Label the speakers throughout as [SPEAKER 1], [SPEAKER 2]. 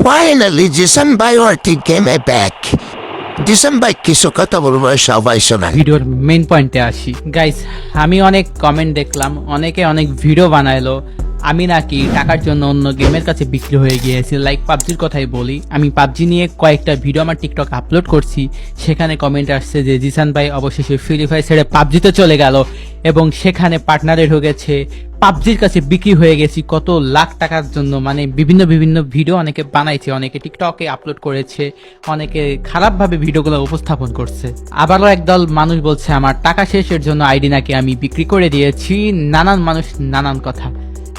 [SPEAKER 1] Finally, Jisan ভাই warty came back. Jisan ভাই কিছু কথা বলবো সবাই শোনা।
[SPEAKER 2] ভিডিওর মেইন পয়েন্টে আসি গাইস। আমি অনেক কমেন্ট দেখলাম, অনেকে অনেক ভিডিও বানাইলো আমি নাকি টাকার জন্য অন্য গেমের কাছে বিক্রি হয়ে গিয়েছি। লাইক পাবজির কথাই বলি, আমি পাবজি নিয়ে কয়েকটা ভিডিও আমার টিকটক আপলোড করছি, সেখানে কমেন্ট আসছে যে জিসান ভাই অবশেষে ফ্রি ফায়ার ছেড়ে পাবজিতে চলে গেল এবং সেখানে পার্টনারে ঢুকেছে, পাবজির কাছে বিক্রি হয়ে গেছি কত লাখ টাকার জন্য। মানে বিভিন্ন ভিডিও অনেকে বানাইছে, অনেকে টিকটকে আপলোড করেছে, অনেকে খারাপভাবে ভিডিওগুলো উপস্থাপন করছে। আবারও একদল মানুষ বলছে আমার টাকা শেষের জন্য আইডি নাকি আমি বিক্রি করে দিয়েছি। নানান মানুষ নানান কথা।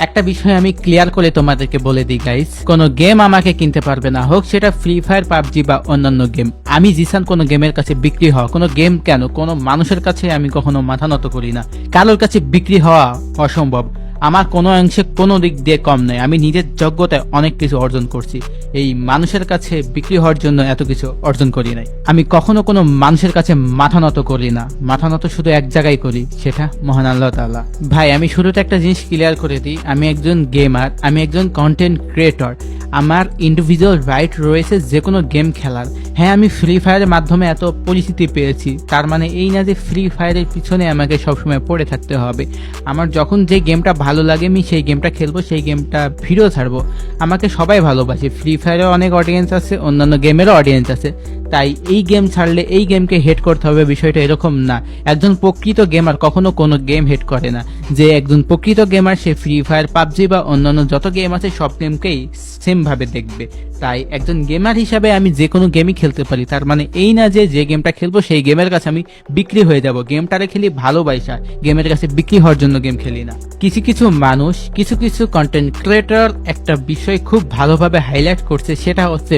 [SPEAKER 2] একটা বিষয় আমি ক্লিয়ার করে তোমাদেরকে বলে দিই গাইস, কোনো গেম আমাকে কিনতে পারবে না, হোক সেটা ফ্রি ফায়ার, পাবজি বা অন্যান্য গেম। আমি জিসান কোনো গেমের কাছে বিক্রি হওয়া, কোনো গেম কেন কোনো মানুষের কাছে আমি কখনো মাথা নত করি না। কারোর কাছে বিক্রি হওয়া অসম্ভব। আমার কোনো অংশে কোনো দিক দিয়ে কম নয়। আমি নিজের যোগ্যতায় অনেক কিছু অর্জন করছি, এই মানুষের কাছে বিক্রি হওয়ার জন্য এত কিছু অর্জন করি নাই। আমি কখনো কোনো মানুষের কাছে মাথা নত করি না, মাথা নত শুধু এক জায়গায় করি, সেটা মহান আল্লাহ তাআলা। ভাই আমি শুরুতে একটা জিনিস ক্লিয়ার করে দিই, আমি একজন গেমার, আমি একজন কন্টেন্ট ক্রিয়েটর। আমার ইন্ডিভিজুয়াল রাইট রয়েছে যে কোনো গেম খেলার। হ্যাঁ, আমি ফ্রি ফায়ারের মাধ্যমে এত পরিচিতি পেয়েছি, তার মানে এই না যে ফ্রি ফায়ারের পিছনে আমাকে সবসময় পড়ে থাকতে হবে। আমার যখন যে গেমটা ভালো লাগে আমি সেই গেমটা খেলবো, সেই গেমটা ভিডিও ছাড়বো। আমাকে সবাই ভালোবাসে, ফ্রি ফায়ারেও অনেক অডিয়েন্স আছে, অন্যান্য গেমেরও অডিয়েন্স আছে। তাই এই গেম ছাড়লে এই গেমকে হেট করতে হবে, বিষয়টা এরকম না। একজন প্রকৃত গেমার কখনো কোনো গেম হেট করে না। যে একজন প্রকৃত গেমার সে ফ্রি ফায়ার, পাবজি বা অন্যান্য যত গেম আছে সব গেমকেই সেম ভাবে দেখবে। তাই একজন গেমার হিসাবে আমি যে কোনো গেমই খেলতে পারি, তার মানে এই না যে যে গেমটা খেলবো সেই গেমের কাছে আমি বিক্রি হয়ে যাব। গেমটারে খেলি ভালোবাসা, গেমের কাছে বিক্রি হওয়ার জন্য গেম খেলি না। কিছু মানুষ, কিছু কন্টেন্ট ক্রিয়েটর একটা বিষয় খুব ভালোভাবে হাইলাইট করছে, সেটা হচ্ছে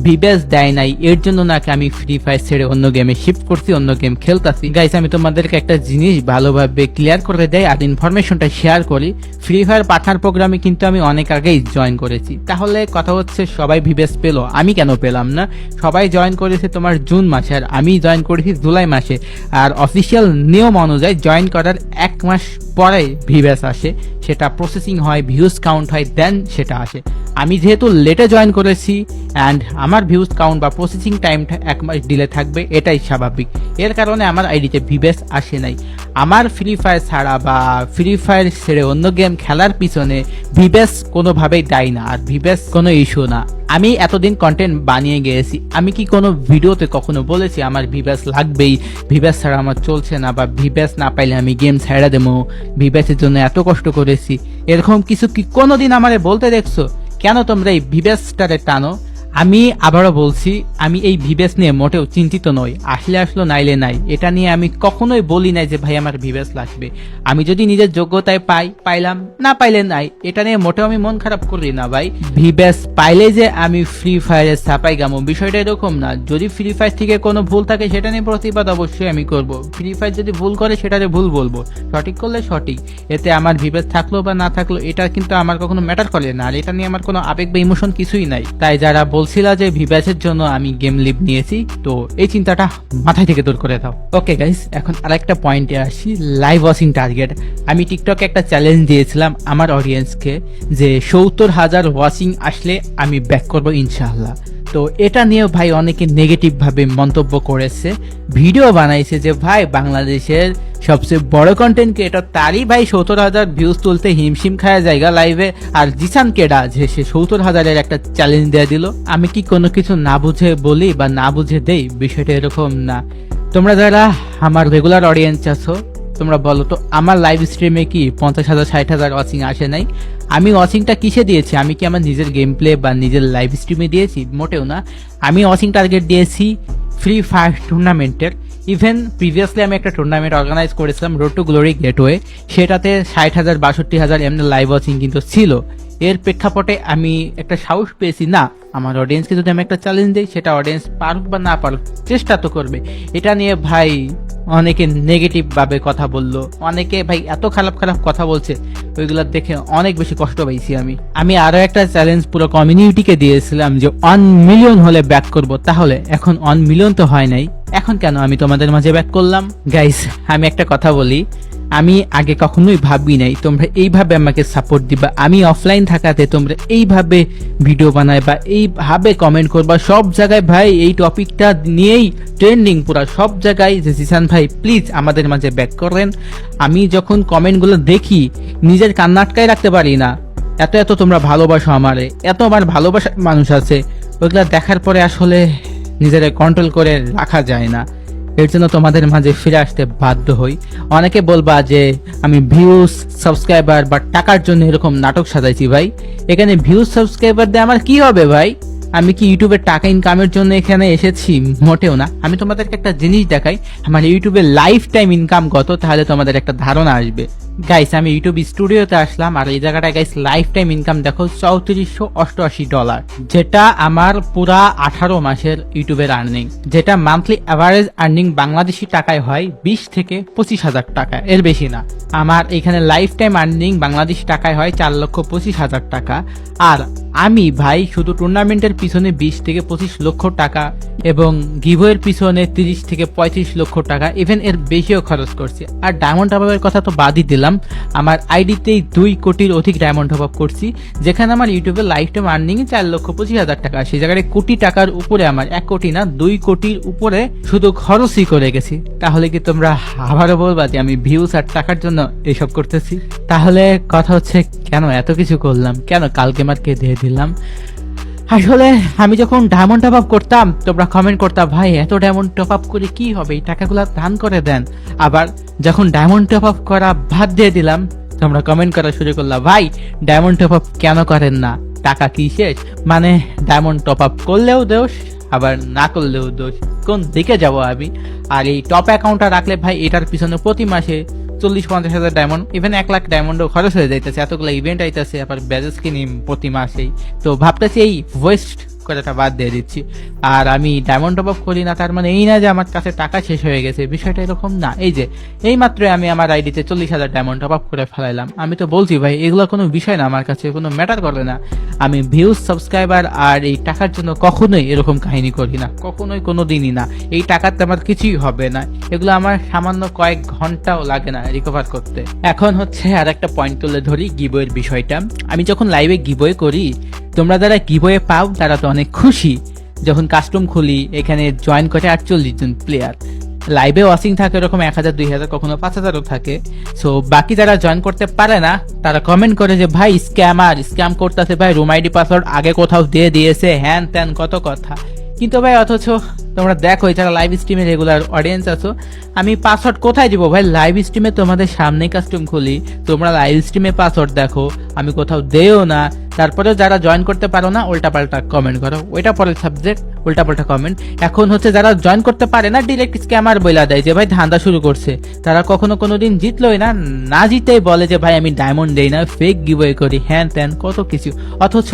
[SPEAKER 2] ভিব্যাস দেয় নাই, এর জন্য নাকি আমি ফ্রি ফায়ার ছেড়ে অন্য গেমে শিফট করছি, অন্য গেম খেলতাছি। গাইস আমি তোমাদেরকে একটা জিনিস ভালোভাবে ক্লিয়ার করে দেই আর ইনফরমেশনটা শেয়ার করি। ফ্রি ফায়ার পার্টনার প্রোগ্রামে কিন্তু আমি অনেক আগেই জয়েন করেছি। তাহলে কথা হচ্ছে সবাই ভিব্যাস পেলো, আমি কেন পেলাম না? সবাই জয়েন করেছে তোমার জুন মাসে আর আমি জয়েন করেছি জুলাই মাসে। আর অফিসিয়াল নিয়ম অনুযায়ী জয়েন করার 1 মাস পরে ভিব্যাস আসে, সেটা প্রসেসিং হয়, ভিউজ কাউন্ট হয়, দেন সেটা আসে। আমি যেহেতু লেটে জয়েন করেছি অ্যান্ড আমার ভিউজ কাউন্ট বা প্রসেসিং টাইমটা 1 মাস ডিলে থাকবে, এটাই স্বাভাবিক। এর কারণে আমার আইডিতে ভিব্যাস আসে নাই। আমার ফ্রি ফায়ার ছাড়া বা ফ্রি ফায়ার ছেড়ে অন্য গেম খেলার পিছনে ভিব্যাস কোনোভাবেই দায়ী না, আর ভিব্যাস কোনো ইস্যু না। আমি এতদিন কন্টেন্ট বানিয়ে গিয়েছি, আমি কি কোনো ভিডিওতে কখনো বলেছি আমার ভিব্যাস লাগবেই, ভিব্যাস ছাড়া আমার চলছে না, বা ভিব্যাস না পাইলে আমি গেম ছেড়ে দেবো, ভিব্যাসের জন্য এত কষ্ট করেছি, এরকম কিছু কি কোনোদিন আমারে বলতে দেখছো? কেন তোমরা এই ভিব্যাসটারে টানো? আমি আবারও বলছি, আমি এই ভিব্যাস নিয়ে মোটেও চিন্তিত নই। আসলে আসলো, নাইলে নাই, এটা নিয়ে আমি কখনোই বলি নাই যে ভাই আমার ভিব্যাস লাগবে। আমি যদি নিজের যোগ্যতায় পাইলাম, না পাইলে নাই, এটা নিয়ে মোটেও আমি মন খারাপ করি না ভাই। ভিব্যাস পাইলে যে আমি ফ্রি ফায়ারে ছাপাই গামো, বিষয়টা এরকম না। যদি ফ্রি ফায়ার থেকে কোনো ভুল থাকে সেটা নিয়ে প্রতিবাদ অবশ্যই আমি করব। ফ্রি ফায়ার যদি ভুল করে সেটারে ভুল বলবো, সঠিক করলে সঠিক। এতে আমার ভিব্যাস থাকলো বা না থাকলো এটা কিন্তু আমার কখনো ম্যাটার করে না, আর এটা নিয়ে আমার কোনো আবেগ বা ইমোশন কিছুই নাই। তাই যারা বলছিলা যে ভিব্যাসের জন্য আমি গেম লিভ নিয়েছি, তো এই চিন্তাটা মাথায় থেকে দূর করে দাও। ওকে গাইস, এখন আরেকটা পয়েন্টে আসি, লাইভ ওয়াচিং টার্গেট। আমি টিকটকে একটা চ্যালেঞ্জ দিয়েছিলাম আমার অডিয়েন্সকে যে 70,000 ওয়াচিং আসলে আমি ব্যাক করবো ইনশাআল্লাহ। তো এটা নিয়ে ভাই অনেকে নেগেটিভ ভাবে মন্তব্য করেছে, ভিডিও বানাইছে যে ভাই বাংলাদেশের সবচেয়ে বড় কন্টেন্ট ক্রিয়েটর, তারই ভাই 70,000 ভিউজ তুলতে হিমশিম খায়া জায়গা লাইভে, আর জিসান কেডা যে সে 70,000-এর একটা চ্যালেঞ্জ দিয়ে দিল। আমি কি কোনো কিছু না বুঝে বলি বা না বুঝে দেই? বিষয়টা এরকম না। তোমরা যারা আমার রেগুলার অডিয়েন্স আছো, তোমরা বলো তো আমার লাইভ স্ট্রিমে কি 50,000 60,000 ওয়াচিং আসে নাই? আমি ওয়াচিংটা কিসে দিয়েছি? আমি কি আমার নিজের গেম প্লে বা নিজের লাইভ স্ট্রিমে দিয়েছি? মোটেও না। আমি ওয়াচিং টার্গেট দিয়েছি ফ্রি ফায়ার টুর্নামেন্টের। ইভেন প্রিভিয়াসলি আমি একটা টুর্নামেন্ট অর্গানাইজ করেছিলাম, রোড টু গ্লোরি গেটওয়ে, সেটাতে 60,000 62,000 এমনি লাইভ ওয়াচিং কিন্তু ছিল। এর প্রেক্ষাপটে আমি একটা সাহস পেয়েছি, না আমার অডিয়েন্সকে যদি আমি একটা চ্যালেঞ্জ দিই, সেটা অডিয়েন্স পারুক বা না পারুক চেষ্টা তো করবে। এটা নিয়ে ভাই অনেকে নেগেটিভ ভাবে কথা বললো, অনেকে ভাই এত খারাপ কথা বলছে, ওইগুলো দেখে অনেক বেশি কষ্ট পাইছি আমি আরো একটা চ্যালেঞ্জ পুরো কমিউনিটিকে দিয়েছিলাম যে 1 মিলিয়ন হলে ব্যাক করব। তাহলে এখন 1 মিলিয়ন তো হয় নাই, এখন কেন আমি তোমাদের মাঝে ব্যাক করলাম? গাইস, আমি একটা কথা বলি, আমি আগে কখনোই ভাবি নাই তোমরা এইভাবে আমাকে সাপোর্ট দিবা। আমি অফলাইন থাকাতে তোমরা এইভাবে ভিডিও বানায় বা এইভাবে কমেন্ট করবা সব জায়গায়। ভাই এই টপিকটা নিয়েই ট্রেন্ডিং পুরা সব জায়গায়, যে জিসান ভাই প্লিজ আমাদের মাঝে ব্যাক করেন। আমি যখন কমেন্টগুলো দেখি নিজের কান্না আটকায় রাখতে পারি না। এত এত তোমরা ভালোবাসো আমারে, এত আমার ভালোবাসার মানুষ আছে, ওইগুলা দেখার পরে আসলে নিজের কন্ট্রোল করে রাখা যায় না। এর জন্য তোমাদের মাঝে ফিরে আসতে বাধ্য হই। অনেকে বলবা যে আমি ভিউজ সাবস্ক্রাইবার বা টাকার জন্য এরকম নাটক সাজাইছি। ভাই এখানে ভিউজ সাবস্ক্রাইবার দিয়ে আমার কি হবে ভাই? আমি কি ইউটিউবে টাকা ইনকামের জন্য এখানে এসেছি? মোটেও না। আমি তোমাদেরকে একটা জিনিস দেখাই, আমার ইউটিউবে লাইফ টাইম ইনকাম কত, তাহলে তোমাদের একটা ধারণা আসবে। গাইস, আমি ইউটিউব স্টুডিওতে আসলাম আর এই জায়গাটায় গাইস লাইফ টাইম ইনকাম দেখো $3488, যেটা আমার পুরা 18 মাসের ইউটিউবের আর্নিং, যেটা মান্থলি অ্যাভারেজ আর্নিং বাংলাদেশি টাকায় হয় 20 থেকে 25,000 টাকা, এর বেশি না। আমার এখানে লাইফ টাইম আর্নিং বাংলাদেশি টাকায় হয় 4,25,000 টাকা। আর আমি ভাই শুধু টুর্নামেন্টের পিছনে 20 থেকে 25 লক্ষ টাকা এবং গিভওয়ের পিছনে 30 থেকে 35 লক্ষ টাকা, ইভেন এর বেশিও খরচ করছি। আর ডায়মন্ড টপ আপের কথা তো বাদই দিলাম, আমার আইডিতেই 2 কোটির অধিক ডায়মন্ড টপ আপ করছি, যেখানে আমার ইউটিউবে লাইফ টাইম আর্নিং 4,25,000 টাকা। সেই জায়গায় কোটি টাকার উপরে, আমার 1 কোটি না 2 কোটির উপরে শুধু খরচই করে গেছি। তাহলে কি তোমরা আবারও বলবা যে আমি ভিউজ আর টাকার জন্য এসব করতেছি? তাহলে কথা হচ্ছে কেন এত কিছু করলাম, কেন কালকে মারকে দিয়ে দিলাম? আসলে আমি যখন ডায়মন্ড টপ আপ করতাম তোমরা কমেন্ট করতাম ভাই এত ডায়মন্ড টপ আপ করে কি হবে, এই টাকাগুলো দান করে দেন। আবার যখন ডায়মন্ড টপ আপ করা বাদ দিয়ে দিলাম তোমরা কমেন্ট করা শুরু করলাম ভাই ডায়মন্ড টপ আপ কেন করেন না, টাকা কি শেষ? মানে ডায়মন্ড টপ আপ করলেও দোষ, আবার না করলেও দোষ, কোন দিকে যাব আমি? আর এই টপ অ্যাকাউন্টটা রাখলে ভাই এটার পিছনে প্রতি মাসে 40-50 হাজার ডায়মন্ড, ইভেন 1 লাখ ডায়মন্ডও খরচ হয়ে যাইতেছে, এতগুলো ইভেন্ট আইতেছে, আবার ব্যাজেস কিনি প্রতি মাসেই। তো ভাবতেছি এই ওয়েস্ট কথাটা বাদ দিয়ে দিচ্ছি। আর আমি ডায়মন্ড টপ আপ করি না তার মানে এই না যে আমার কাছে টাকা শেষ হয়ে গেছে, বিষয়টা এরকম না। এই যে এই মাত্র আমি আমার আইডিতে 40,000 ডায়মন্ড টপ আপ করে ফেলাইলাম। আমি তো বলছি ভাই এগুলো কোনো বিষয় না, আমার কাছে কোনো ম্যাটার করে না। আমি ভিউজ সাবস্ক্রাইবার আর এই টাকার জন্য কখনোই এরকম কাহিনী করি না, কখনোই কোনো দিনই না। এই টাকাতে আমার কিছুই হবে না, এগুলো আমার সামান্য কয়েক ঘন্টাও লাগে না রিকভার করতে। এখন হচ্ছে আর একটা পয়েন্ট তুলে ধরি, গিভওয়ের বিষয়টা। আমি যখন লাইভে গিভওয়ে করি, তোমরা যারা গিভওয়ে পাও তারা তো অনেক খুশি। যখন কাস্টম খুলি এখানে জয়েন করে 48 জন প্লেয়ার, লাইভে ওয়াচিং থাকে এরকম 1000, 2000, কখনো 5000ও থাকে। সো বাকি যারা জয়েন করতে পারে না তারা কমেন্ট করে যে ভাই স্ক্যাম করতেছে, ভাই রুম আইডি পাসওয়ার্ড আগে কোথাও দিয়ে দিয়েছে, হ্যান ত্যান কত কথা। কিন্তু ভাই অথচ তোমরা দেখো যারা লাইভ স্ট্রিমে রেগুলার অডিয়েন্স আছো, আমি পাসওয়ার্ড কোথায় দিব ভাই? লাইভ স্ট্রিমে তোমাদের সামনে কাস্টম খুলি, তোমরা লাইভ স্ট্রিমে পাসওয়ার্ড দেখো, আমি কোথাও দেও না। তারপরেও যারা জয়েন করতে পারো না উল্টাপাল্টা কমেন্ট করো, ওইটা পরের সাবজেক্ট, উল্টাপাল্টা কমেন্ট। এখন হচ্ছে যারা জয়েন করতে পারে না ডিরেক্ট স্ক্যামার বইলা দেয় যে ভাই ধান্দা শুরু করছে। তারা কখনো কোনোদিন জিতলোই না, না জিতেই বলে যে ভাই আমি ডায়মন্ড দেই না, ফেক গিভওয়ে করি, হ্যান ত্যান কত কিছু। অথচ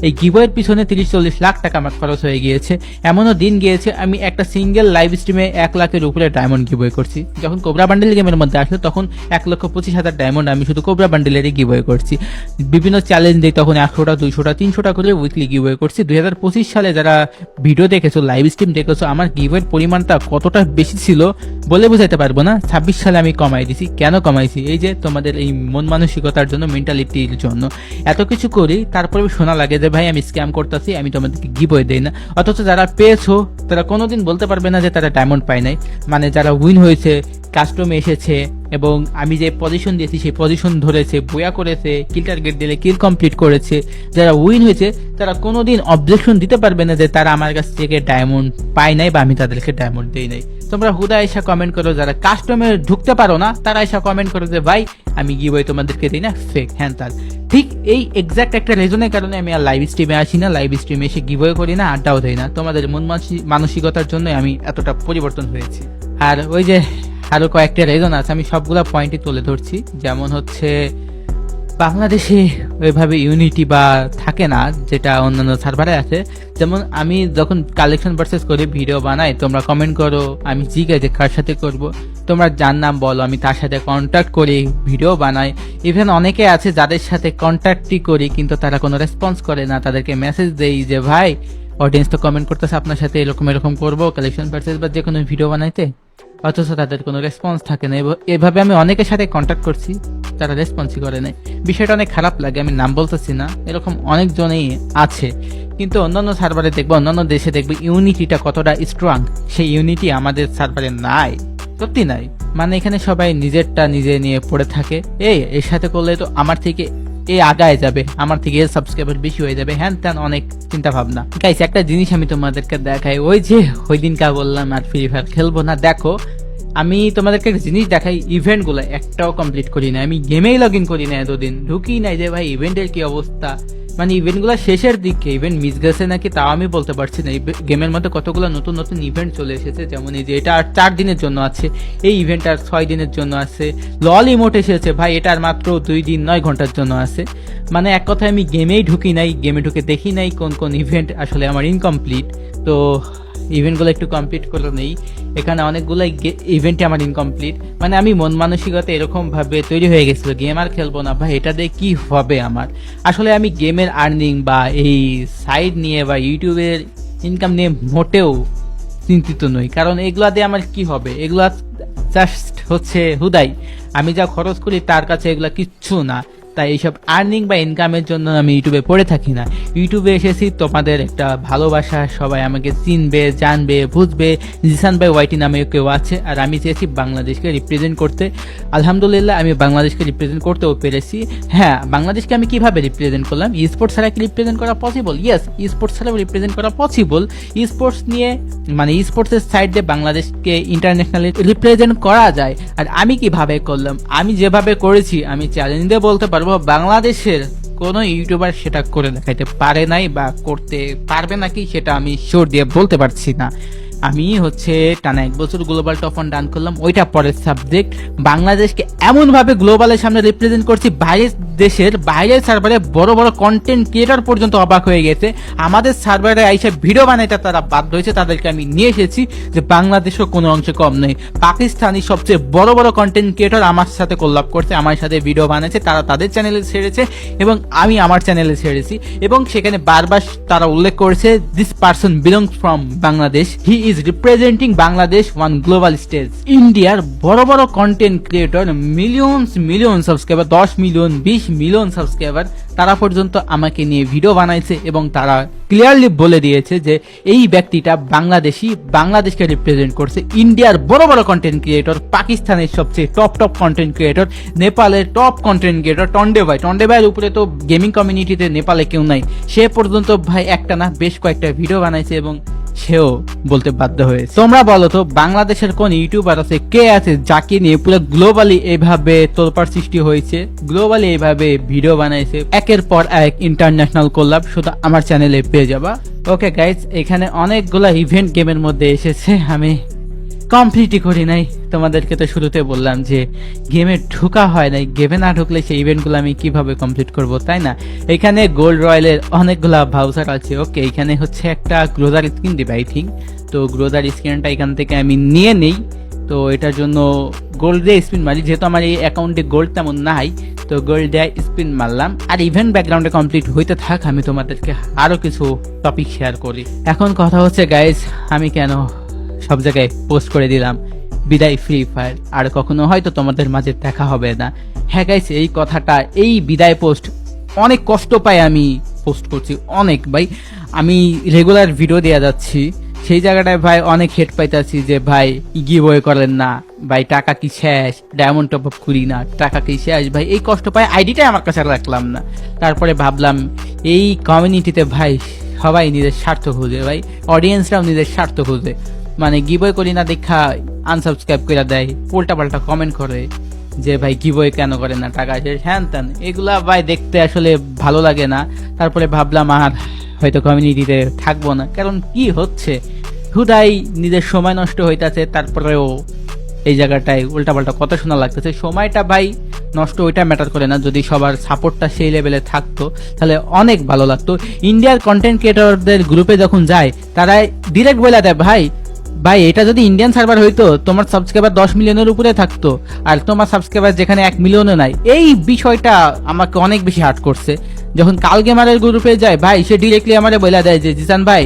[SPEAKER 2] এই গিভওয়ের পিছনে 30-40 লাখ টাকা আমার খরচ হয়ে গিয়েছে। এমনও দিন গিয়েছে আমি একটা সিঙ্গেল লাইভ স্ট্রিমে 1 লাখের উপরে ডায়মন্ড গিভওয়ে করছি। যখন কোবরা বান্ডেল গেমের মধ্যে আসলো তখন 1,25,000 ডায়মন্ড আমি শুধু কোবরা বান্ডেলেরই গিভওয়ে করছি। বিভিন্ন চ্যালেঞ্জ দিই তখন 100টা, 200টা, 300টা করে উইকলি গিভওয়ে করছি। 2025 সালে যারা ভিডিও দেখেছো, লাইভ স্ট্রিম দেখেছো, আমার গিভওয়ের পরিমাণটা কতটা বেশি ছিল বলে বোঝাতে পারবো না। 26 সালে আমি কমাই দিছি। কেন কমাইছি? এই যে তোমাদের এই মন মানসিকতার জন্য, মেন্টালিটির জন্য। এত কিছু করি তারপরে শোনা লাগে যে ভাই আমি স্ক্যাম করতেছি, আমি তোমাদেরকে গিভওয়ে দেই না। অথচ যারা পেয়েছো তারা কোনোদিন বলতে পারবে না যে তারা ডায়মন্ড পায় নাই। মানে যারা উইন হয়েছে, কাস্টমে এসেছে এবং আমি যে পজিশন দিয়েছি সেই পজিশন ধরেছে, বয়া করেছে, কিল টার্গেট দিলে কিল কমপ্লিট করেছে, যারা উইন হয়েছে তারা কোনোদিন অবজেকশন দিতে পারবে না যে তারা আমার কাছ থেকে ডায়মন্ড পায় নাই বা আমি তাদেরকে ডায়মন্ড দেই নাই। তোমরা হুদা এসা কমেন্ট করো, যারা কাস্টমে ঢুকতে পারো না তারা এসা কমেন্ট করো যে ভাই আমি গিভওয়ে তোমাদেরকে দিই না, ফেক হ্যান তার। ঠিক এই এক্সাক্ট একটা রিজনের কারণে আমি আর লাইভ স্ট্রিমে আসি না, লাইভ স্ট্রিমে এসে গিভওয়ে করি না, আড্ডাও দেই না। তোমাদের মন মানসিকতার জন্য আমি এতটা পরিবর্তন হয়েছি। আর ওই যে আরো কয়েকটা রিজন আছে, আমি সবগুলা পয়েন্টই তুলে ধরছি। যেমন হচ্ছে বাংলাদেশে ওইভাবে ইউনিটি বা থাকে না যেটা অন্যান্য সার্ভারে আছে। যেমন আমি যখন কালেকশন পারচেস করে ভিডিও বানাই, তোমরা কমেন্ট করো, আমি জিজ্ঞাসা যে কার সাথে করব, তোমরা যার নাম বলো, আমি তার সাথে কন্ট্যাক্ট করি, ভিডিও বানাই। ইভেন অনেকে আছে যাদের সাথে কন্ট্যাক্টই করি কিন্তু তারা কোনো রেসপন্স করে না, তাদেরকে মেসেজ দেই যে ভাই অডিয়েন্স তো কমেন্ট করতেছে আপনার সাথে এরকম এরকম করবো কালেকশন পারচেজ বা যে কোনো ভিডিও বানাইতে, অথচ তাদের কোনো রেসপন্স থাকে না। এভাবে আমি অনেকের সাথে কন্ট্যাক্ট করছি, তারা রেসপন্সই করে নাই। বিষয়টা অনেক খারাপ লাগে, আমি নাম বলতেছি না, এরকম অনেকজনেই আছে। কিন্তু অন্যান্য সার্ভারে দেখবো, অন্যান্য দেশে দেখবো ইউনিটিটা কতটা স্ট্রং, সেই ইউনিটি আমাদের সার্ভারে নাই, সত্যি নাই। মানে এখানে সবাই নিজেরটা নিজে নিয়ে পড়ে থাকে, এর সাথে করলে তো আমার থেকে আগায় যাবে, আমার থেকে সাবস্ক্রাইবার বেশি হয়ে যাবে, হ্যান ত্যান অনেক চিন্তা ভাবনা। গাইস একটা জিনিস আমি তোমাদেরকে দেখাই, ওই যে ওই দিনকা বললাম আর ফ্রি ফায়ার খেলবো না, দেখো আমি তোমাদেরকে একটা জিনিস দেখাই, ইভেন্ট গুলো একটাও কমপ্লিট করি না, আমি গেমেই লগ ইন করি না, এতদিন ঢুকি নাই যে ভাই ইভেন্টের কি অবস্থা। মানে ইভেন্ট গুলো শেষের দিকে ইভেন্ট মিস গেছে নাকি তাও আমি বলতে পারছি না। গেমের মধ্যে কতগুলো নতুন নতুন ইভেন্ট চলে এসেছে, যেমন এই যে এটা আর 4 দিনের জন্য আছে, এই ইভেন্ট আর 6 দিনের জন্য আছে, লল ইমোট এসেছে ভাই, এটা আর মাত্র 2 দিন 9 ঘন্টার জন্য আছে। মানে এক কথায় আমি গেমেই ঢুকি নাই, গেমে ঢুকে দেখি নাই কোন কোন ইভেন্ট আসলে আমার ইনকমপ্লিট। তো ইভেন্টগুলো একটু কমপ্লিট করে নেই, এখানে অনেকগুলো ইভেন্টে আমার ইনকমপ্লিট। মানে আমি মন মানসিকতা এরকম ভাবে তৈরি হয়ে গেছিল, গেম আর খেলবো না ভাই, এটা দিয়ে কি হবে আমার। আসলে আমি গেমের আর্নিং বা এই সাইড নিয়ে বা ইউটিউবের ইনকাম নিয়ে মোটেও চিন্তিত নই, কারণ এগুলা দিয়ে আমার কি হবে, এগুলা জাস্ট হচ্ছে হুদাই, আমি যা খরচ করি তার কাছে এগুলা কিচ্ছু না। তাই এইসব আর্নিং বা ইনকামের জন্য আমি ইউটিউবে পড়ে থাকি না। ইউটিউবে এসেছি তোমাদের একটা ভালোবাসা, সবাই আমাকে চিনবে, জানবে, বুঝবে। জিসান ভাই ওয়াইটি নামে কেউ আছে, আর আমি চেয়েছি বাংলাদেশকে রিপ্রেজেন্ট করতে। আলহামদুলিল্লাহ আমি বাংলাদেশকে রিপ্রেজেন্ট করতেও পেরেছি। হ্যাঁ, বাংলাদেশকে আমি কিভাবে রিপ্রেজেন্ট করলাম, ই স্পোর্টস ছাড়া কি রিপ্রেজেন্ট করা পসিবল? ইয়েস, ই স্পোর্টস ছাড়াও রিপ্রেজেন্ট করা পসিবল। ই স্পোর্টস নিয়ে মানে ই স্পোর্টসের সাইড দিয়ে বাংলাদেশকে ইন্টারন্যাশনালি রিপ্রেজেন্ট করা যায়। আর আমি কিভাবে করলাম, আমি যেভাবে করেছি আমি চ্যালেঞ্জ দিয়ে বলতে পারবো বাংলাদেশের কোনো ইউটিউবার সেটা করে দেখাইতে পারে নাই, বা করতে পারবে নাকি সেটা আমি শিওর দিয়ে বলতে পারছি না। আমি হচ্ছে টানা 1 বছর গ্লোবাল টপ 1 ডান করলাম, ওইটা পরের সাবজেক্ট। বাংলাদেশকে এমনভাবে গ্লোবালের সামনে রিপ্রেজেন্ট করছি, বাইরের দেশের বাইরের সার্ভারে বড় বড় কন্টেন্ট ক্রিয়েটর পর্যন্ত অবাক হয়ে গেছে। আমাদের সার্ভারে আইসা ভিডিও বানাইতে তারা বাধ্য হয়েছে, তাদেরকে আমি নিয়ে এসেছি যে বাংলাদেশও কোনো অংশে কম নেই। পাকিস্তানি সবচেয়ে বড় বড় কন্টেন্ট ক্রিয়েটর আমার সাথে কোলাব করছে, আমার সাথে ভিডিও বানাচ্ছে, তারা তাদের চ্যানেলে ছেড়েছে এবং আমি আমার চ্যানেলে ছেড়েছি, এবং সেখানে বারবার তারা উল্লেখ করেছে this person belongs from Bangladesh, he is representing Bangladesh one global stage. ইন্ডিয়ার বড় বড় content creator, million subscriber, 10 million 20 million subscriber, তারা পর্যন্ত আমাকে নিয়ে ভিডিও বানাইছে এবং তারা ক্লিয়ারলি বলে দিয়েছে যে এই ব্যক্তিটা বাংলাদেশি, বাংলাদেশকে রিপ্রেজেন্ট করছে। ইন্ডিয়ার বড় বড় কন্টেন্ট ক্রিয়েটর, পাকিস্তানের সবচেয়ে টপ কন্টেন্ট ক্রিয়েটর, নেপালের টপ কন্টেন্ট ক্রিয়েটর টন্ডে ভাইয়ের উপরে তো গেমিং কমিউনিটিতে নেপালে কেউ নাই, সে পর্যন্ত ভাই একটা না বেশ কয়েকটা ভিডিও বানাইছে এবং সেও বলতে বাধ্য হয়েছে। তোমরা বলো তো বাংলাদেশের কোন ইউটিউবার আছে, কে আছে যাকে নিয়ে পুরো গ্লোবালি এইভাবে তোলপাড় সৃষ্টি হয়েছে, গ্লোবালি এইভাবে ভিডিও বানাইছে, একের পর এক ইন্টারন্যাশনাল কোলাব, শুধু আমার চ্যানেলে পেয়ে যাবা। ওকে গাইজ, এখানে অনেকগুলা ইভেন্ট গেমের মধ্যে এসেছে, আমি কমপ্লিটই করি নাই। তোমাদেরকে তো শুরুতে বললাম যে গেমে ঢোকা হয় নাই, গেমে না ঢুকলে সেই ইভেন্টগুলো আমি কিভাবে কমপ্লিট করব, তাই না? এখানে গোল্ড রয়্যালের অনেকগুলা ভাউচার আছে। ওকে, এখানে হচ্ছে একটা গ্রোজার স্কিন দিবে আই থিঙ্ক, তো গ্রোজার স্কিনটা এখান থেকে আমি নিয়ে নেই। তো এটার জন্য গোল্ড দিয়ে স্পিন মারি, যেহেতু আমার এই অ্যাকাউন্টে গোল্ড তেমন নাই, তো গোল্ড দিয়ে স্পিন মারলাম। আর ইভেন্ট ব্যাকগ্রাউন্ডে কমপ্লিট হইতে থাক, আমি তোমাদেরকে আরো কিছু টপিক শেয়ার করি। এখন কথা হচ্ছে গাইজ, আমি কেন সব জায়গায় পোস্ট করে দিলাম বিদায় ফ্রি ফায়ার, আর কখনো হয়তো তোমাদের মাঝে দেখা হবে না। হ্যাঁ গাইস, এই কথাটা, এই বিদায় পোস্ট অনেক কষ্ট পাই আমি পোস্ট করছি, অনেক ভাই। আমি রেগুলার ভিডিও দেওয়া যাচ্ছি, সেই জায়গাটায় ভাই অনেক হেট পাইতেছি যে ভাই গিভওয়ে করেন না ভাই, টাকা কি শেষ, ডায়মন্ড টপ আপ করি না, টাকা কি শেষ ভাই, এই কষ্ট পাই। আইডিটাই আমার কাছে রাখলাম না। তারপরে ভাবলাম এই কমিউনিটিতে ভাই সবাই নিজের স্বার্থ খুঁজে, ভাই অডিয়েন্সরাও নিজের স্বার্থ খুঁজে, মানে গিভওয়ে করি না দেখা আনসাবস্ক্রাইব করে দেয়, উল্টা পাল্টা কমেন্ট করে যে ভাই গিভওয়ে কেন করে না, টাকা শেষ, হ্যান ত্যান, এগুলা ভাই দেখতে আসলে ভালো লাগে না। তারপরে ভাবলাম আর হয়তো কমিউনিটিতে থাকবো না, কারণ কি হচ্ছে হুদাই নিজের সময় নষ্ট হইতাছে, তারপরেও এই জায়গাটায় উল্টাপাল্টা কথা শোনা লাগতেছে। সময়টা ভাই নষ্ট ওইটা ম্যাটার করে না, যদি সবার সাপোর্টটা সেই লেভেলে থাকতো তাহলে অনেক ভালো লাগতো। ইন্ডিয়ার কন্টেন্ট ক্রিয়েটরদের গ্রুপে যখন যায় তারা ডিরেক্ট বলে দেয় ভাই ভাই এটা যদি ইন্ডিয়ান সার্ভার হইতো তোমার সাবস্ক্রাইবার 10 মিলিয়নের উপরে থাকতো, আর তোমার সাবস্ক্রাইবার যেখানে 1 মিলিয়নও নাই। এই বিষয়টা আমাকে অনেক বেশি হার্ট করছে। যখন কাল গেমারের গ্রুপে যায় ভাই, সে ডিরেক্টলি আমারে বলে দেয় যে জিসান ভাই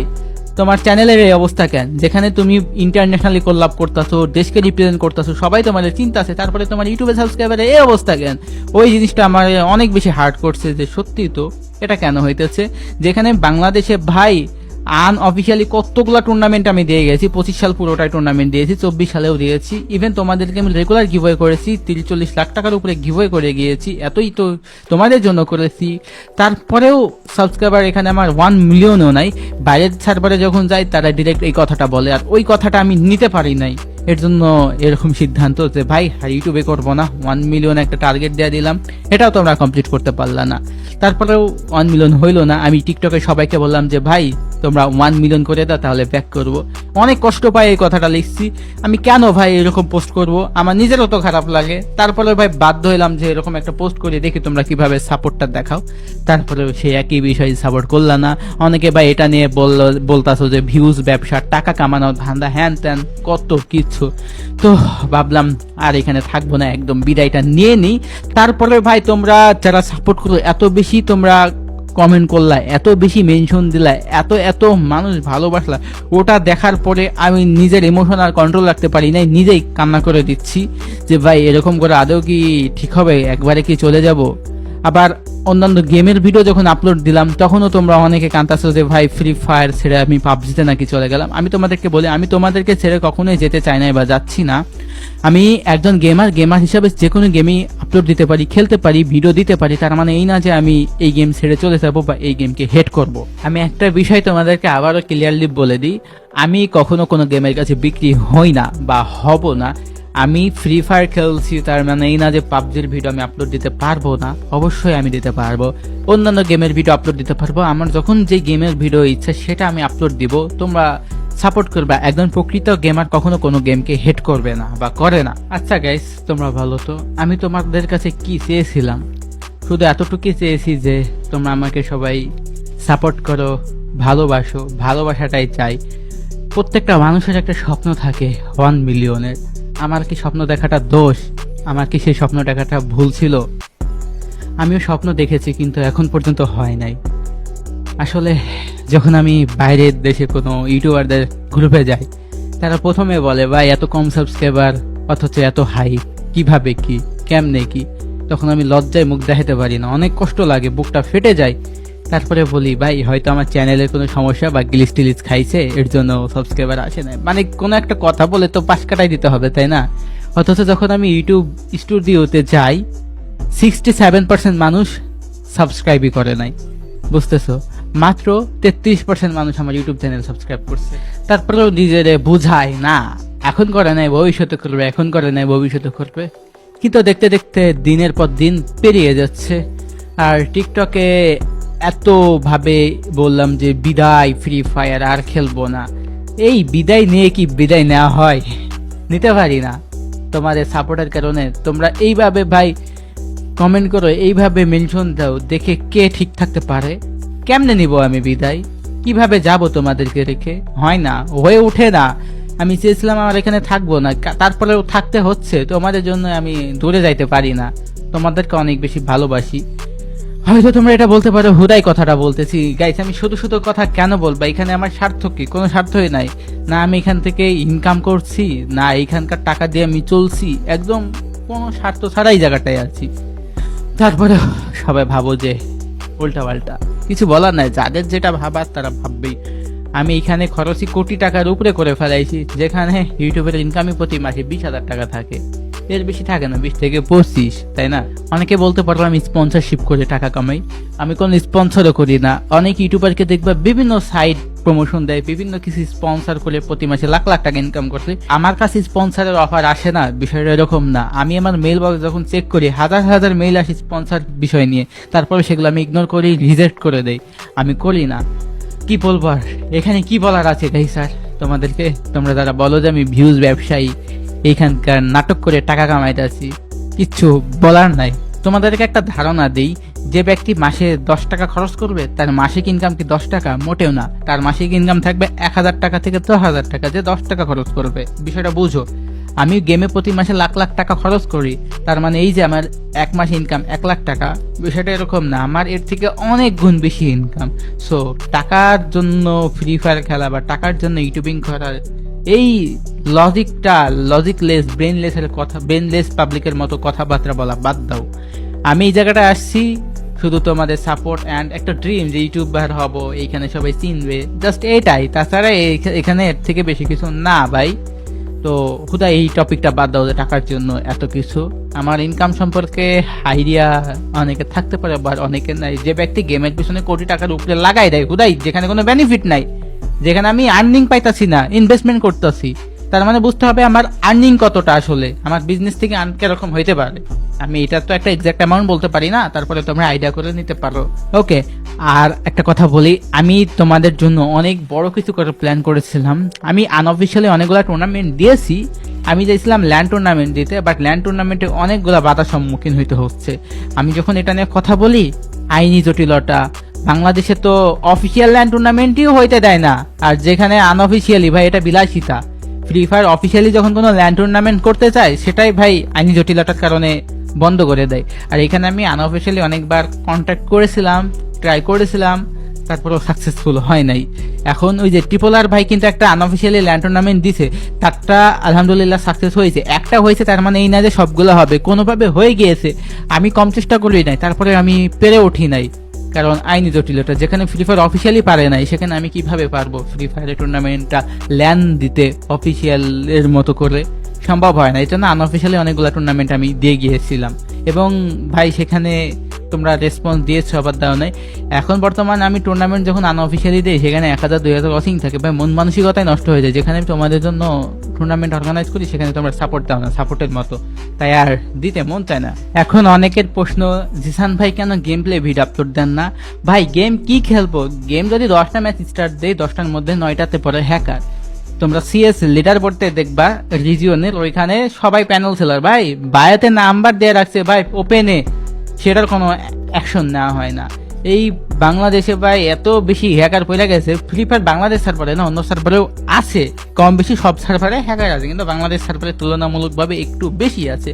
[SPEAKER 2] তোমার চ্যানেলের এই অবস্থা কেন? যেখানে তুমি ইন্টারন্যাশনালি কোলাব করতেছো, দেশকে রিপ্রেজেন্ট করতেছো, সবাই তোমার চিন্তা আছে, তারপরে তোমার ইউটিউবে সাবস্ক্রাইবারের এই অবস্থা কেন? ওই জিনিসটা আমার অনেক বেশি হার্ট করছে যে সত্যি তো এটা কেন হইতেছে, যেখানে বাংলাদেশে ভাই আনঅফিসিয়ালি কতগুলো টুর্নামেন্ট আমি দিয়ে গেছি, 25 সাল পুরোটাই টুর্নামেন্ট দিয়েছি, 24 সালেও দিয়েছি, ইভেন তোমাদেরকে আমি রেগুলার গিভওয়ে করেছি, 30-40 লাখ টাকার উপরে গিভওয়ে করে গিয়েছি, এতই তো তোমাদের জন্য করেছি। তারপরেও সাবস্ক্রাইবার এখানে আমার 1 মিলিয়নও নাই। বাইরের সার্ভারে যখন যাই তারা ডিরেক্ট এই কথাটা বলে, আর ওই কথাটা আমি নিতে পারি নাই, এর জন্য এরকম সিদ্ধান্ত যে ভাই আর ইউটিউবে করবো না। 1 মিলিয়ন একটা টার্গেট দিয়ে দিলাম, এটাও তোমরা কমপ্লিট করতে পারলা না। তারপরেও 1 মিলিয়ন হইলো না। আমি টিকটকে সবাইকে বললাম যে ভাই তোমরা 1 মিলিয়ন করে দাও, তাহলে ব্যাক করবো। অনেক কষ্ট পাই এই কথাটা লিখছি, আমি কেন ভাই এরকম পোস্ট করব, আমার নিজেরও তো খারাপ লাগে। তারপরে ভাই বাধ্য হইলাম যে এরকম একটা পোস্ট করে দেখি তোমরা কিভাবে সাপোর্টটা দেখাও। তারপরে সেই একই বিষয়ে সাপোর্ট করলা না। অনেকে ভাই এটা নিয়ে বলতাছো যে ভিউজ ব্যবসা, টাকা কামানো ধান্দা, হ্যান ত্যান কত কিছু। তো ভাবলাম আর এখানে থাকবো না, একদম বিদায়টা নিয়ে নিই। তারপরে ভাই তোমরা যারা সাপোর্ট করো, এত বেশি তোমরা কমেন্ট করলা, এত বেশি মেনশন দিলা, এত এত মানুষ ভালোবাসলা, ওটা দেখার পরে আমি নিজের ইমোশন আর কন্ট্রোল রাখতে পারি নাই, নিজেই কান্না করে দিচ্ছি যে ভাই এরকম করে আদৌ কি ঠিক হবে, একবারে কি চলে যাব। আবার অন্যান্য গেমের ভিডিও যখন আপলোড দিলাম তখনও তোমরা অনেকে কান্তাছো যে ভাই ফ্রি ফায়ার ছেড়ে আমি পাবজিতে নাকি চলে গেলাম। আমি তোমাদেরকে বলি, আমি তোমাদেরকে ছেড়ে কখনোই যেতে চাই না বা যাচ্ছি না। আমি একজন গেমার হিসাবে যে কোনো গেমই আপলোড দিতে পারি, খেলতে পারি, ভিডিও দিতে পারি, তার মানে এই না যে আমি এই গেম ছেড়ে চলে যাবো বা এই গেমকে হেট করব। আমি একটা বিষয় তোমাদেরকে আবারও ক্লিয়ারলি বলে দিই, আমি কখনো কোনো গেমের কাছে বিক্রি হই না বা হব না। আমি ফ্রি ফায়ার খেলছি তার মানে এই না যে পাবজির ভিডিও আমি আপলোড দিতে পারবো না, অবশ্যই আমি দিতে পারবো। অন্যান্য গেমের ভিডিও আপলোড দিতে পারবো, আমার যখন যে গেমের ভিডিও ইচ্ছা সেটা আমি আপলোড দিব, তোমরা সাপোর্ট করবে। একজন প্রকৃত গেমার কখনো কোনো গেমকে হেট করবে না বা করে না। আচ্ছা গাইস, তোমরা ভালো তো, আমি তোমাদের কাছে কি চেয়েছিলাম? শুধু এতটুকুই চেয়েছি যে তোমরা আমাকে সবাই সাপোর্ট করো, ভালোবাসো, ভালোবাসাটাই চাই। প্রত্যেকটা মানুষের একটা স্বপ্ন থাকে 1 মিলিয়নের। আমার কি স্বপ্ন দেখাটা দোষ? আমার কি সেই স্বপ্ন দেখাটা ভুল ছিল? আমিও স্বপ্ন দেখেছি কিন্তু এখন পর্যন্ত হয় নাই। আসলে যখন আমি বাইরের দেশে কোনো ইউটিউবারদের গ্রুপে যাই, তারা প্রথমে বলে ভাই এত কম সাবস্ক্রাইবার অথচ এত হাই, কিভাবে কি, কেমনে কি? তখন আমি লজ্জায় মুখ দেখাতে পারি না, অনেক কষ্ট লাগে, বুকটা ফেটে যায়। তারপরে বলি ভাই হয়তো আমার চ্যানেলের কোনো সমস্যা বা গ্লিচ টিলিচ খাইছে, এর জন্য সাবস্ক্রাইবার আসে না। মানে কোনো একটা কথা বলে তো পাশ কাটাই দিতে হবে, তাই না? অথচ যখন আমি ইউটিউব স্টুডিওতে যাই, 67% মানুষ সাবস্ক্রাইবই করে নাই। বুঝতেছো? মাত্র 33% মানুষ আমার ইউটিউব চ্যানেল সাবস্ক্রাইব করছে। তারপরেও নিজেরে বুঝায় না, এখন করে নাই ভবিষ্যতে করবে, এখন করে নাই ভবিষ্যতে করবে। কিন্তু দেখতে দেখতে দিনের পর দিন পেরিয়ে যাচ্ছে। আর টিকটকে এত ভাবে বললাম যে বিদায়, ফ্রি ফায়ার আর খেলবো না। এই বিদায় নিয়ে কি বিদায় নেওয়া হয়? নিতে পারি না। তোমাদের সাপোর্টের কারণে তোমরা এইভাবে ভাই কমেন্ট করো, এইভাবে মেনশন দাও, দেখে কে ঠিক থাকতে পারে। কেমনে নিব আমি বিদায়? কিভাবে যাব তোমাদেরকে রেখে? হয় না, হয়ে ওঠে না। আমি চেয়েছিলাম আমার এখানে থাকবো না, তারপরেও থাকতে হচ্ছে। তোমাদের জন্য আমি দূরে যাইতে পারি না, তোমাদেরকে অনেক বেশি ভালোবাসি। হয়তো তোমরা এটা বলতে পারো হুদাই কথাটা বলতেছি। গাইস, আমি শুধু শুধু কথা কেন বলবো? এখানে আমার স্বার্থ কি? কোনো স্বার্থই নাই। না আমি এখান থেকে ইনকাম করছি, না এখানকার টাকা দিয়ে আমি চলছি, একদম কোনো স্বার্থ ছাড়াই জায়গাটায় আছি। তারপরে সবাই ভাবো যে উল্টা পাল্টা, কিছু বলার নাই, যাদের যেটা ভাবার তারা ভাববেই। আমি এখানে খরচই কোটি টাকার উপরে করে ফেলাইছি, যেখানে ইউটিউবের ইনকামই প্রতি মাসে 20,000 টাকা থাকে, এর বেশি থাকে না, 20 থেকে 25, তাই না? অনেকে বলতে পারবো আমি স্পন্সরশিপ করে টাকা কামাই, আমি কোনো স্পন্সরও করি না। অনেক ইউটিউবারকে দেখবা বিভিন্ন সাইট প্রমোশন দেয়, বিভিন্ন কিছু স্পন্সর করে প্রতি মাসে লাখ লাখ টাকা ইনকাম করছে। আমার কাছে স্পন্সরের অফার আসে না, বিষয়টা এরকম না। আমি আমার মেল বক্স যখন চেক করি, হাজার হাজার মেইল আসে স্পন্সর বিষয় নিয়ে, তারপরে সেগুলো আমি ইগনোর করি, রিজেক্ট করে দেই, আমি করি না। কি বলবো আর, এখানে কি বলার আছে গাইস স্যার তোমাদেরকে? তোমরা যারা বলো যে আমি ভিউজ ব্যবসায়ী, এইখানকার নাটক করে টাকা কামাইতেছি, কিচ্ছু বলার নাই। তোমাদেরকে একটা ধারণা দেই, যে ব্যক্তি মাসে 10 টাকা খরচ করবে তার মাসিক ইনকাম কি 10 টাকা? মোটেও না। তার মাসিক ইনকাম থাকবে 1,000 টাকা থেকে 10,000 টাকা, যে 10 টাকা খরচ করবে। বিষয়টা বুঝো। আমি গেমে প্রতি মাসে লাখ লাখ টাকা খরচ করি, তার মানে এই যে আমার এক মাস ইনকাম 1 লাখ টাকা, বিষয়টা এরকম না, আমার এর থেকে অনেক গুণ বেশি ইনকাম। সো টাকার জন্য ফ্রি ফায়ার খেলা বা টাকার জন্য ইউটিউবিং করার এই লজিকলেস ব্রেনলেস পাবলিকের মতো কথাবার্তা বলা বাদ দাও। আমি এই জায়গাটা আসছি শুধু তোমাদের সাপোর্ট অ্যান্ড একটা ড্রিম যে ইউটিউবার হব, এইখানে সবাই চিনবে, জাস্ট এটাই। তাছাড়া এখানে এর থেকে বেশি কিছু না ভাই। তো হুদা এই টপিকটা বাদ দাও যে টাকার জন্য এত কিছু। আমার ইনকাম সম্পর্কে আইডিয়া অনেকে থাকতে পারে, বা অনেকে নাই। যে ব্যক্তি গেমের পিছনে কোটি টাকার উপরে লাগাই দেয় হুদাই, যেখানে কোনো বেনিফিট নাই, যেখানে আমি আর্নিং পাইতাছি না, ইনভেস্টমেন্ট করতেছি, তার মানে বুঝতে হবে আমার আর্নিং কতটা, আসলে আমার বিজনেস থেকে আর্ন কিরকম হইতে পারে। আমি এটা তো একটা এক্সাক্ট অ্যামাউন্ট বলতে পারি না, তারপরে তোমরা আইডিয়া করে নিতে পারো। ওকে, আর একটা কথা বলি, আমি তোমাদের জন্য অনেক বড় কিছু করে প্ল্যান করেছিলাম। আমি আনঅফিসিয়ালি অনেকগুলো টুর্নামেন্ট দিয়েছি। আমি চাইছিলাম ল্যান্ড টুর্নামেন্ট দিতে, বাট ল্যান্ড টুর্নামেন্টে অনেকগুলো বাধার সম্মুখীন হইতে হচ্ছে। আমি যখন এটা নিয়ে কথা বলি, আইনি জটিলতা, বাংলাদেশে তো অফিসিয়াল ল্যান্ড টুর্নামেন্টই হইতে দেয় না, আর যেখানে আনঅফিসিয়ালি ভাই এটা বিলাসিতা। ফ্রি ফায়ার অফিসিয়ালি যখন কোনো ল্যান্ড টুর্নামেন্ট করতে চায়, সেটাই ভাই আইনি জটিলতার কারণে বন্ধ করে দেয়। আর এখানে আমি আনঅফিসিয়ালি অনেকবার কন্ট্যাক্ট করেছিলাম, ট্রাই করেছিলাম, তারপরেও সাকসেসফুল হয় নাই। এখন ওই যে ট্রিপলার ভাই কিন্তু একটা আনঅফিসিয়ালি ল্যান্ড টুর্নামেন্ট দিছে, তারটা আলহামদুলিল্লাহ সাকসেস হয়েছে। একটা হয়েছে, তার মানে এই না যে সবগুলো হবে, কোনোভাবে হয়ে গিয়েছে। আমি কম চেষ্টা করি নাই, তারপরে আমি পেরে উঠি নাই, কারণ আইনি জটিলতা। যেখানে ফ্রি ফায়ার অফিসিয়ালি পারে নাই, সেখানে আমি কিভাবে পারবো ফ্রি ফায়ারের টুর্নামেন্টটা ল্যান্ড দিতে অফিসিয়াল এর মতো করে? সম্ভব হয় না। এই জন্য আনঅফিসিয়ালি অনেকগুলো টুর্নামেন্ট আমি দিয়ে গিয়েছিলাম, এবং ভাই সেখানে তোমরা রেসপন্স দিয়েছো, আবার দাও নাই। এখন বর্তমানে আমি টুর্নামেন্ট যখন আনঅফিসিয়ালি দিই, সেখানে 1000-2000 ওয়াচিং থাকে, ভাই মন মানসিকতাই নষ্ট হয়ে যায়। যেখানে আমি তোমাদের জন্য টুর্নামেন্ট অর্গানাইজ করি, সেখানে তোমরা সাপোর্ট দাও না সাপোর্টের মতো, তাই আর দিতে মন চায় না। এখন অনেকের প্রশ্ন, জিসান ভাই কেন গেম প্লে ভিডিও আপলোড দেন না? ভাই গেম কি খেলবো? গেম যদি 10টা ম্যাচ স্টার্ট দেয়, 10টার মধ্যে 9টাতে পড়ে হ্যাকার। তোমরা সিএস লিডার বোর্ডে দেখবা রিজিওনের, ওইখানে সবাই প্যানেল সেলার ভাই, বায়োতে নাম্বার দিয়ে রাখছে ভাই ওপেনে, সেটার কোনো অ্যাকশন নেওয়া হয় না। এই বাংলাদেশে ভাই এত বেশি হ্যাকার পড়ে গেছে। ফ্রি ফায়ার বাংলাদেশ সার্ভারে না, অন্য সার্ভারেও আছে, কম বেশি সব সার্ভারে হ্যাকার আছে, কিন্তু বাংলাদেশ সার্ভারে তুলনামূলকভাবে একটু বেশি আছে।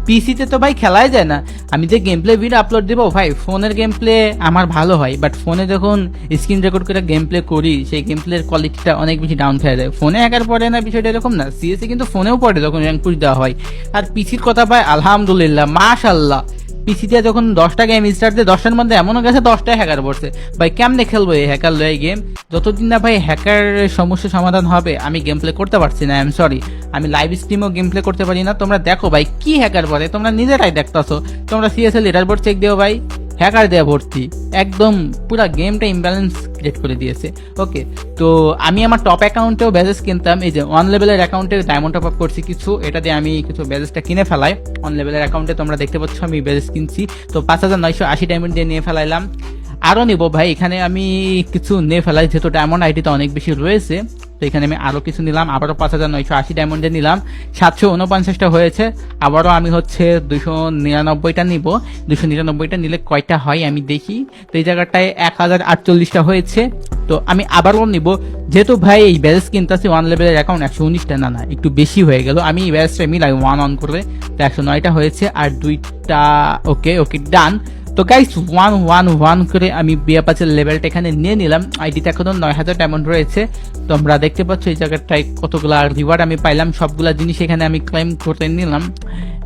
[SPEAKER 2] পিসিতে তো ভাই খেলাই যায় না। আমি যে গেম প্লে ভিডিও আপলোড দেবো ভাই, ফোনের গেম প্লে আমার ভালো হয়, বাট ফোনে যখন স্ক্রিন রেকর্ড করে গেম প্লে করি, সেই গেম প্লের কোয়ালিটিটা অনেক বেশি ডাউন খেয়ে যায়। ফোনে হ্যাকার পড়ে না, বিষয়টা এরকম না। সিএসএ কিন্তু ফোনেও পড়ে যখন র্যাঙ্ক পুশ দেওয়া হয়। আর পিসির কথা ভাই আলহামদুলিল্লাহ মাশাল্লাহ, পিসি দিয়ে যখন 10টা গেম স্টার্ট দিয়ে 10টার মধ্যে এমনও গেছে 10টা হ্যাকার পড়ছে। ভাই কেমনে খেলবো এই হ্যাকার লয়ে গেম? যতদিন না ভাই হ্যাকার সমস্যা সমাধান হবে, আমি গেম প্লে করতে পারছি না। আই এম সরি, আমি লাইভ স্ট্রিমেও গেম প্লে করতে পারি না। তোমরা দেখো ভাই কি হ্যাকার পড়ে, তোমরা নিজেরাই দেখতেছো। তোমরা সিএসএল লিডার বোর্ড চেক দিও ভাই, হ্যাকার দেয়া ভর্তি, একদম পুরো গেমটা ইমব্যালেন্স ক্রিয়েট করে দিয়েছে। ওকে, তো আমি আমার টপ অ্যাকাউন্টেও ব্যাজেস কিনতাম। এই যে অন লেভেলের অ্যাকাউন্টে ডায়মন্ড টপ আপ করছি কিছু, এটা দিয়ে আমি কিছু ব্যাজেসটা কিনে ফেলাই। অন লেভেলের অ্যাকাউন্টে তোমরা দেখতে পাচ্ছ আমি ব্যাজেস কিনছি, তো 5980 ডায়মন্ড দিয়ে নিয়ে ফেলাইলাম। আরও নিবো ভাই, এখানে আমি কিছু নিয়ে ফেলাই, যেহেতু ডায়মন্ড আইডিতে অনেক বেশি রয়েছে। তো এখানে আমি আরও কিছু নিলাম, আবারও 5980 ডায়মন্ডে নিলাম, 749টা হয়েছে। আবারও আমি হচ্ছে 299টা নিব। 299টা নিলে কয়টা হয় আমি দেখি। তো এই জায়গাটায় 1048টা হয়েছে। তো আমি আবারও নিব, যেহেতু ভাই এই ব্যালেন্স কিনতেছি ওয়ান লেভেলের অ্যাকাউন্ট 119টা, না একটু বেশি হয়ে গেল। আমি এই ব্যালেন্সটা মিলাই ওয়ান অন করে, তো 109টা হয়েছে, আর 2টা ওকে ডান। তো গাইস 111 করে আমি বিয়াপাচের লেভেলটা এখানে নিয়ে নিলাম। আইডিতে এখনো 9000 ডায়মন্ড রয়েছে। তোমরা দেখতে পাচ্ছ এই জায়গাটায় কতগুলা রিওয়ার্ড আমি পাইলাম, সবগুলা জিনিস এখানে আমি ক্লেম করে নিলাম।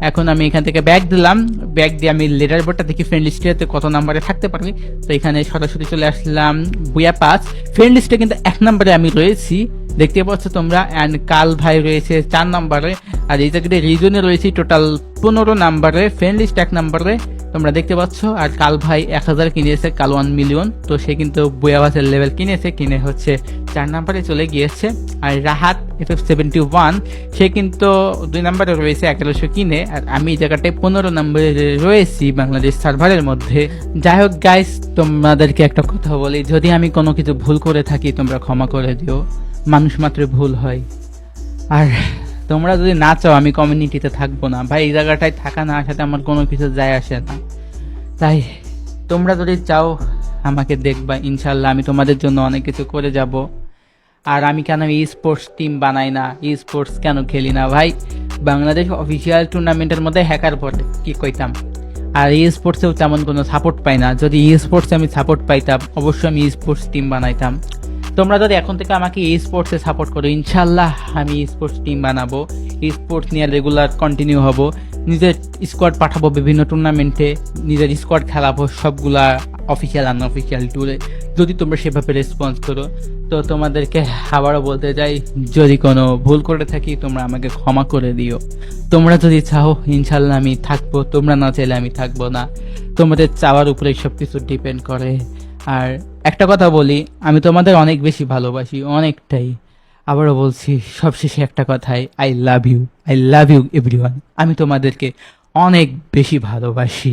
[SPEAKER 2] এখন আমি এখান থেকে ব্যাগ দিলাম, ব্যাগ দিয়ে আমি লিডার বোর্ডটা দেখি ফ্রেন্ড লিস্টে কত নাম্বারে থাকতে পারি। তো এখানে সরাসরি চলে আসলাম বুয়া পাস, ফ্রেন্ড লিস্টে কিন্তু 1 নম্বরে আমি রয়েছি, দেখতে পাচ্ছ তোমরা। অ্যান্ড কাল ভাই রয়েছে 4 নম্বরে, আর এই জায়গায় রিজনে রয়েছে টোটাল 15 নম্বরে, ফ্রেন্ড লিস্ট 1 নম্বরে তোমরা দেখতে পাচ্ছ। আর কাল ভাই 1000 কিনেছে, কাল 1 মিলিয়ন, তো সে কিন্তু বুয়াবাসের লেভেল কিনে হচ্ছে 4 নম্বরে চলে গিয়েছে। আর রাহাত FF71 সে কিন্তু 2 নম্বরে রয়েছে 1100 কিনে, আর আমি এই জায়গাটায় 15 নম্বরে রয়েছি বাংলাদেশ সার্ভারের মধ্যে। যাই হোক গাইস, তোমাদেরকে একটা কথা বলি, যদি আমি কোনো কিছু ভুল করে থাকি তোমরা ক্ষমা করে দিও, মানুষ মাত্র ভুল হয়। আর তোমরা যদি না চাও আমি কমিউনিটিতে থাকবো না ভাই, এই জায়গাটায় থাকা না আসাতে আমার কোনো কিছু যায় আসে না। তাই তোমরা যদি চাও আমাকে দেখবা, ইনশাল্লাহ আমি তোমাদের জন্য অনেক কিছু করে যাব। আর আমি কেন ই স্পোর্টস টিম বানাই না, ই স্পোর্টস কেন খেলি না ভাই? বাংলাদেশ অফিসিয়াল টুর্নামেন্টের মধ্যে হ্যাকার পড়ে কি কইতাম। আর ই স্পোর্টসেও তেমন কোনো সাপোর্ট পাই না। যদি ই স্পোর্টসে আমি সাপোর্ট পাইতাম অবশ্যই আমি ই স্পোর্টস টিম বানাইতাম। তোমরা যদি এখন থেকে আমাকে ই স্পোর্টসে সাপোর্ট করো, ইনশাল্লাহ আমি ই স্পোর্টস টিম বানাবো, ই স্পোর্টস নিয়ে রেগুলার কন্টিনিউ হব, নিজের স্কোয়াড পাঠাবো বিভিন্ন টুর্নামেন্টে, নিজের স্কোয়াড খেলাবো সবগুলা অফিসিয়াল আনঅফিসিয়াল ট্যুরে। যদি তোমরা সেভাবে রেসপন্স করো তো তোমাদেরকে আবারও বলতে চাই, যদি কোনো ভুল করে থাকি তোমরা আমাকে ক্ষমা করে দিও। তোমরা যদি চাও ইনশাল্লাহ আমি থাকবো, তোমরা না চাইলে আমি থাকবো না। তোমাদের চাওয়ার উপরেই সব কিছু ডিপেন্ড করে। আর একটা কথা বলি, আমি তোমাদের অনেক বেশি ভালোবাসি, অনেকটাই। আবারও বলছি সবশেষে একটা কথাই, আই লাভ ইউ এভরিওয়ান। আমি তোমাদেরকে অনেক বেশি ভালোবাসি।